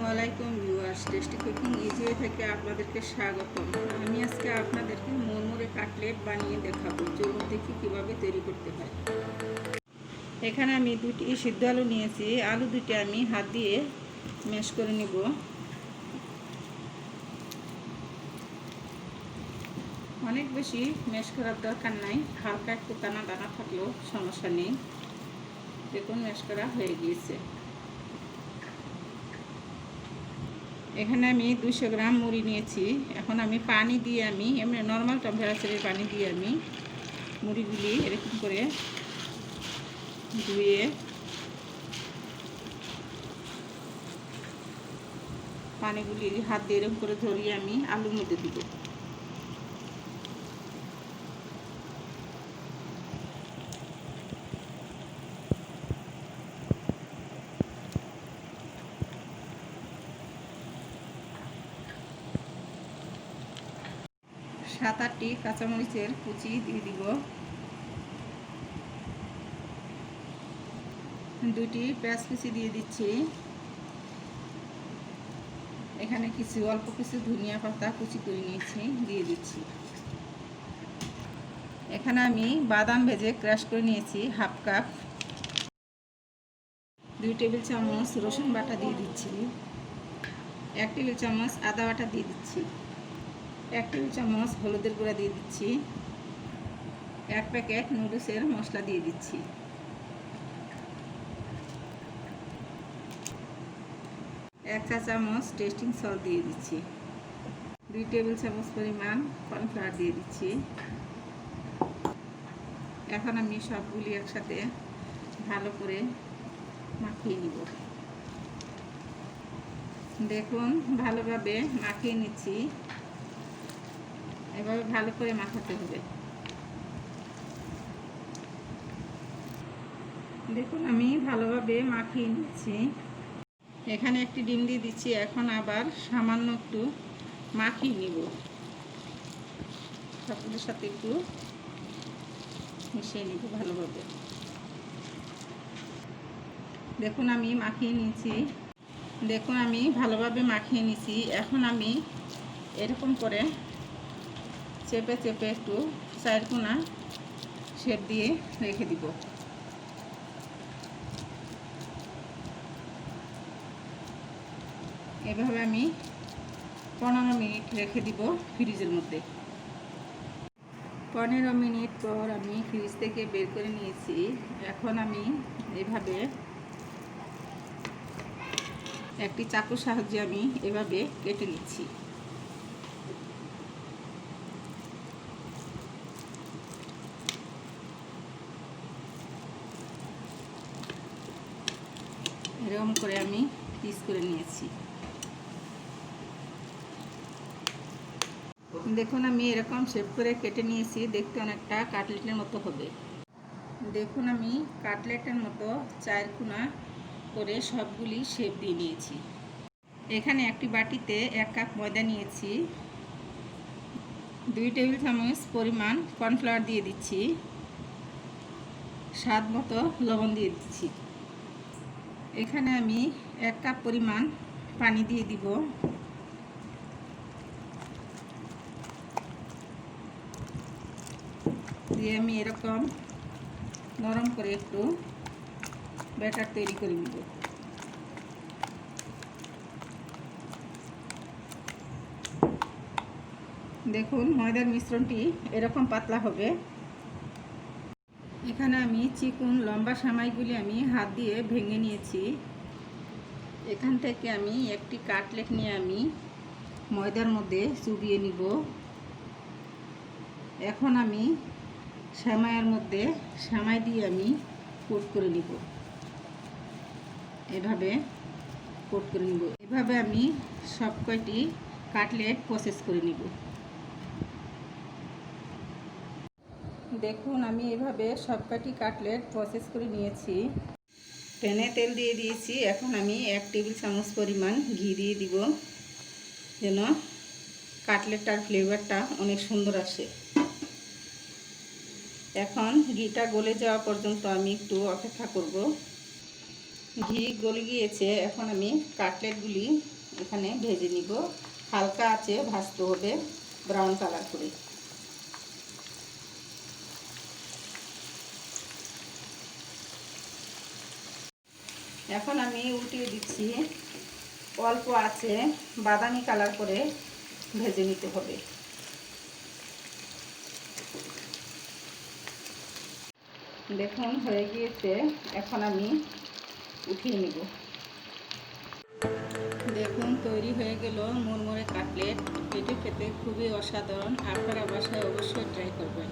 আসসালামাইকুম viewers, tasty cooking easy থেকে আপনাদেরকে স্বাগতম। আমি আজকে আপনাদেরকে মুরমুরে কাটলেট বানিয়ে দেখাবো। চলুন দেখি কীভাবে তৈরি করতে হয়। এখানে আমি দুটি সিদ্ধ আলু নিয়েছি। আলু দুটি আমি হাত দিয়ে ম্যাশ করে নিব। অনেক বেশি ম্যাশ করার দরকার নাই, হালকা একটু দানা দানা থাকলেও সমস্যা নেই। দেখুন ম্যাশ করা হয়ে গিয়েছে। এখানে আমি 200 গ্রাম মুড়ি নিয়েছি। এখন আমি পানি দিয়ে এমনি নর্মাল টেম্পারেচারের পানি দিয়ে আমি মুড়িগুলি এরকম করে ধুয়ে পানিগুলি হাত দিয়ে এরকম করে ধরিয়ে আমি আলুর মধ্যে দিব। সাত আটটি কাঁচামরিচের কুচি দিয়ে দিব। দুটি পেঁয়াজ কুচি দিয়ে দিচ্ছি। এখানে অল্প কিছু ধনিয়া পাতা কুচি করে নিয়েছি, দিয়ে দিচ্ছি। এখানে আমি বাদাম ভেজে ক্রাশ করে নিয়েছি হাফ কাপ। 2 টেবিল চামচ রসুন বাটা দিয়ে দিচ্ছি। 1 টেবিল চামচ আদা বাটা দিয়ে দিচ্ছি। 1 টেবিল চামচ হলুদের গুঁড়া দিয়ে দিচ্ছি। 1 প্যাকেট নুডলসের মশলা দিয়ে দিচ্ছি। 1 চা চামচ টেস্টিং সল্ট দিয়ে দিচ্ছি। 2 টেবিল চামচ পরিমাণ কর্নফ্লাওয়ার দিয়ে দিচ্ছি। এখন আমি সবগুলি একসাথে ভালো করে মাখিয়ে নিব। দেখুন ভালোভাবে মাখিয়ে নিচ্ছি। এভাবে ভালো করে মাখাতে হবে। দেখুন আমি ভালোভাবে মাখিয়ে নিচ্ছি। এখানে একটি ডিম দিয়ে দিচ্ছি। এখন আবার সামান্য একটু মাখিয়ে নিব। সবগুলোর সাথে একটু মিশিয়ে নিব ভালোভাবে। দেখুন আমি মাখিয়ে নিয়েছি। দেখুন আমি ভালোভাবে মাখিয়ে নিয়েছি। এখন আমি এরকম করে চেপে চেপে একটু চারকোনা শেপ দিয়ে রেখে দিব। এভাবে আমি 15 মিনিট রেখে দিব ফ্রিজের মধ্যে। 15 মিনিট পর আমি ফ্রিজ থেকে বের করে নিয়েছি। এখন আমি এভাবে একটি চাকুর সাহায্যে আমি এভাবে কেটে নিচ্ছি। এরকম করে আমি পিস করে নিয়েছি। দেখুন আমি এরকম শেপ করে কেটে নিয়েছি। দেখতে অনেকটা কাটলেটের মতো হবে। দেখুন আমি কাটলেটের মতো চারকোনা করে সবগুলি শেপ দিয়ে নিয়েছি। এখানে একটি বাটিতে 1 কাপ ময়দা নিয়েছি। 2 টেবিল চামচ পরিমাণ কর্নফ্লাওয়ার দিয়ে দিচ্ছি। স্বাদ মতো লবণ দিয়ে দিচ্ছি। এখানে আমি 1 কাপ পরিমাণ পানি দিয়ে দিব। দিয়ে আমি এরকম নরম করে একটু ব্যাটার তৈরি করে নিব। দেখুন ময়দার মিশ্রণটি এরকম পাতলা হবে। এখানে আমি চিকন লম্বা সেমাইগুলি আমি হাত দিয়ে ভেঙে নিয়েছি। এখান থেকে আমি একটি কাটলেট নিয়ে আমি ময়দার মধ্যে চুবিয়ে নিব। এখন আমি সেমাইয়ের মধ্যে সেমাই দিয়ে আমি কোট করে নিব। এভাবে কোট করে নিব। এভাবে আমি সব কয়টি কাটলেট প্রসেস করে নিব। দেখুন আমি এভাবে সব কয়টি কাটলেট প্রসেস করে নিয়েছি। প্যানে তেল দিয়ে দিয়েছি। এখন আমি 1 টেবিল চামচ পরিমাণ ঘি দিয়ে দিব, যেন কাটলেটটার ফ্লেভারটা অনেক সুন্দর আসে। এখন ঘিটা গলে যাওয়া পর্যন্ত আমি একটু অপেক্ষা করব। ঘি গলে গিয়েছে। এখন আমি কাটলেটগুলি এখানে ভেজে নিব। হালকা আঁচে ভাজতে হবে, ব্রাউন কালার করে। এখন আমি উল্টিয়ে দিচ্ছি। অল্প আঁচে বাদামি কালার করে ভেজে নিতে হবে। দেখুন হয়ে গিয়েছে, এখন আমি উঠিয়ে নিব। দেখুন তৈরি হয়ে গেল মুরমুরে কাটলেট। এটি খেতে খুবই অসাধারণ, আপনারা বাসায় অবশ্যই ট্রাই করবেন।